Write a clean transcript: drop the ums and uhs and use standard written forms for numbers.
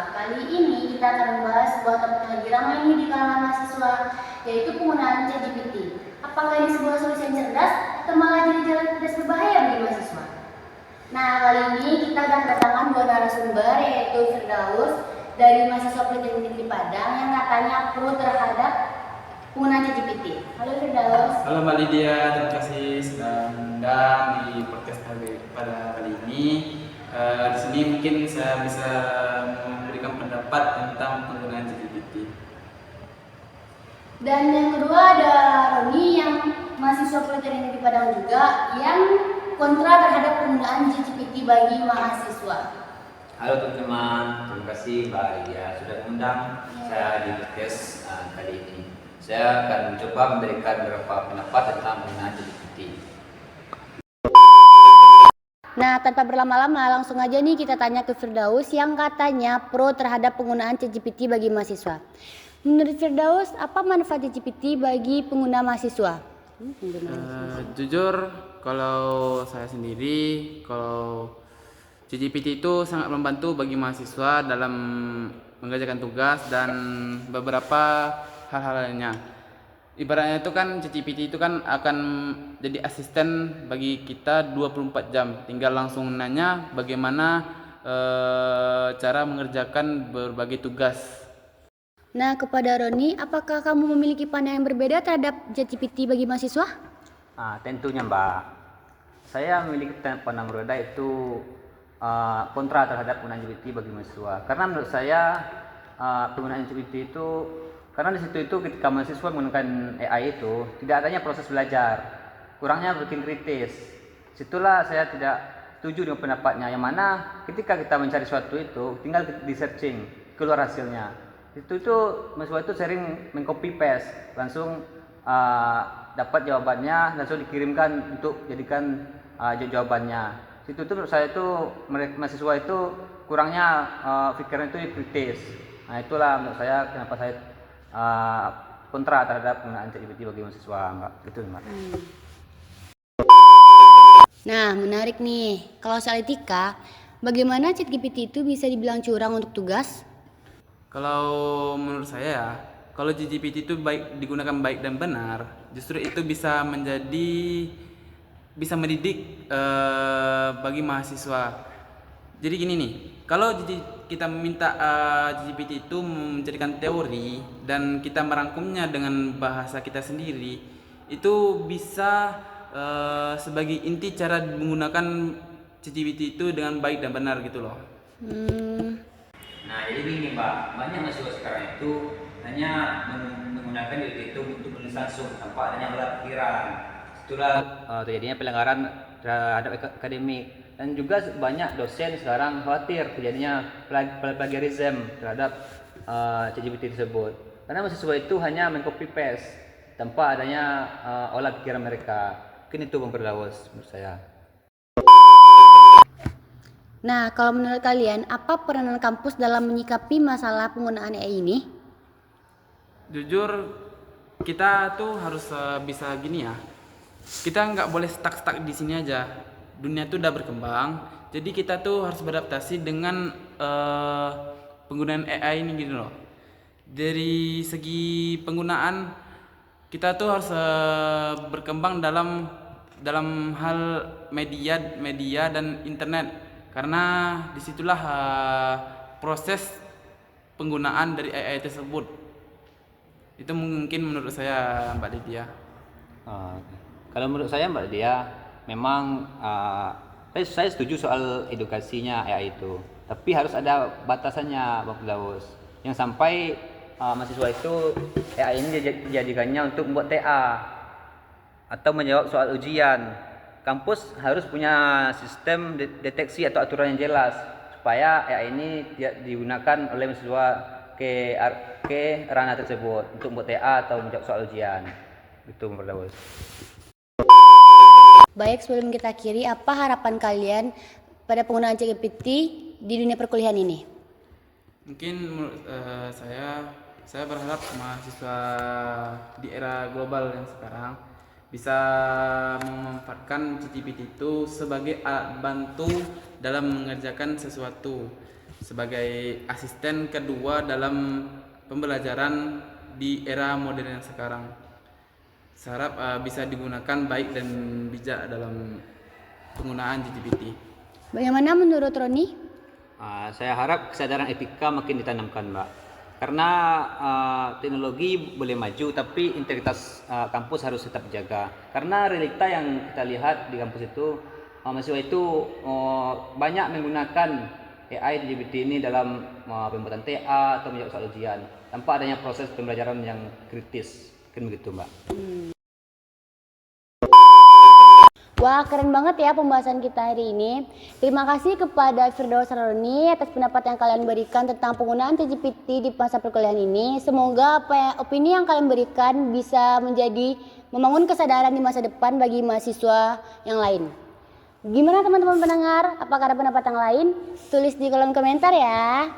Kali ini kita akan membahas sebuah topik yang lagi ramai ini di kalangan mahasiswa, yaitu penggunaan ChatGPT. Apakah ini sebuah solusi yang cerdas atau malah jadi jalan cerdas berbahaya bagi mahasiswa? Nah, kali ini kita akan kedatangan dua narasumber, yaitu Firdaus dari mahasiswa Politeknik Negeri Padang yang katanya pro terhadap penggunaan ChatGPT. Halo Firdaus. Halo Mbak Lydia, terima kasih sudah mengundang di podcast pada kali ini. Di sini mungkin saya bisa memberikan pendapat tentang penggunaan ChatGPT. Dan yang kedua ada Roni yang mahasiswa Politeknik Negeri Padang juga yang kontra terhadap penggunaan ChatGPT bagi mahasiswa. Halo teman-teman, terima kasih Mbak Lydia sudah mengundang saya di podcast kali ini. Saya akan mencoba memberikan beberapa pendapat tentang penggunaan ChatGPT. Nah, tanpa berlama-lama langsung aja nih kita tanya ke Firdaus yang katanya pro terhadap penggunaan ChatGPT bagi mahasiswa. Menurut Firdaus, apa manfaat ChatGPT bagi pengguna mahasiswa? Jujur, kalau saya sendiri, kalau ChatGPT itu sangat membantu bagi mahasiswa dalam mengerjakan tugas dan beberapa hal-hal lainnya. Ibaratnya itu kan ChatGPT itu kan akan jadi asisten bagi kita 24 jam. Tinggal langsung nanya bagaimana cara mengerjakan berbagai tugas. Nah, kepada Roni, apakah kamu memiliki pandangan yang berbeda terhadap ChatGPT bagi mahasiswa? Tentunya Mbak, saya memiliki pandangan berbeda itu kontra terhadap penggunaan ChatGPT bagi mahasiswa. Karena menurut saya penggunaan ChatGPT itu karena di situ itu ketika mahasiswa menggunakan AI itu tidak adanya proses belajar, kurangnya berpikir kritis. Situlah saya tidak setuju dengan pendapatnya yang mana ketika kita mencari sesuatu itu tinggal di searching keluar hasilnya. Itu mahasiswa itu sering mengcopy paste langsung dapat jawabannya langsung dikirimkan untuk jadikan jawabannya. Situ itu menurut saya itu mahasiswa itu kurangnya pikiran itu kritis. Nah itulah menurut saya kenapa saya kontra terhadap penggunaan ChatGPT bagi mahasiswa, Mbak. Itu, Mbak. Nah, menarik nih. Kalau soal etika, bagaimana ChatGPT itu bisa dibilang curang untuk tugas? Kalau menurut saya ya, kalau ChatGPT itu digunakan baik dan benar, justru itu bisa mendidik bagi mahasiswa. Jadi gini nih, kalau kita meminta GPT itu menjadikan teori dan kita merangkumnya dengan bahasa kita sendiri, itu bisa sebagai inti cara menggunakan GPT itu dengan baik dan benar gitu loh. Nah jadi begini Mbak, banyak mahasiswa sekarang itu hanya menggunakan GPT itu untuk menulis langsung tanpa adanya olah pikiran. Itulah terjadinya pelanggaran terhadap akademik. Dan juga banyak dosen sekarang khawatir terjadinya plagiarism terhadap ChatGPT tersebut. Karena mahasiswa itu hanya mengcopy paste tanpa adanya olah pikiran mereka. Mungkin itu Bang Firdaus menurut saya. Nah, kalau menurut kalian, apa peranan kampus dalam menyikapi masalah penggunaan AI ini? Jujur, kita tuh harus bisa gini ya. Kita nggak boleh stuck di sini aja. Dunia tuh udah berkembang, jadi kita tuh harus beradaptasi dengan penggunaan AI ini gitu loh. Dari segi penggunaan kita tuh harus berkembang dalam hal media dan internet, karena disitulah proses penggunaan dari AI tersebut. Itu mungkin menurut saya, Mbak Lydia. Kalau menurut saya Mbak Lydia, memang saya setuju soal edukasinya AI itu, tapi harus ada batasannya Bang Firdaus. Yang sampai mahasiswa itu AI ini dijadikannya untuk membuat TA atau menjawab soal ujian. Kampus harus punya sistem deteksi atau aturan yang jelas supaya AI ini tidak digunakan oleh mahasiswa ke ranah tersebut untuk membuat TA atau menjawab soal ujian. Itu Bang Firdaus. Baik, sebelum kita akhiri, apa harapan kalian pada penggunaan ChatGPT di dunia perkuliahan ini? Mungkin menurut saya berharap mahasiswa di era global yang sekarang bisa memanfaatkan ChatGPT itu sebagai alat bantu dalam mengerjakan sesuatu. sebagai asisten kedua dalam pembelajaran di era modern yang sekarang. Saya harap bisa digunakan baik dan bijak dalam penggunaan ChatGPT. Bagaimana menurut Roni? Saya harap kesadaran etika makin ditanamkan, Mbak. Karena teknologi boleh maju, tapi integritas kampus harus tetap dijaga. Karena realita yang kita lihat di kampus itu, mahasiswa itu banyak menggunakan AI ChatGPT ini dalam pembuatan TA atau menjawab soal ujian, tanpa adanya proses pembelajaran yang kritis. Kan begitu, Mbak. Wah, keren banget ya pembahasan kita hari ini. Terima kasih kepada Firdaus Roni atas pendapat yang kalian berikan tentang penggunaan ChatGPT di masa perkuliahan ini. Semoga opini yang kalian berikan bisa menjadi membangun kesadaran di masa depan bagi mahasiswa yang lain. Gimana teman-teman pendengar? Apakah ada pendapat yang lain? Tulis di kolom komentar ya.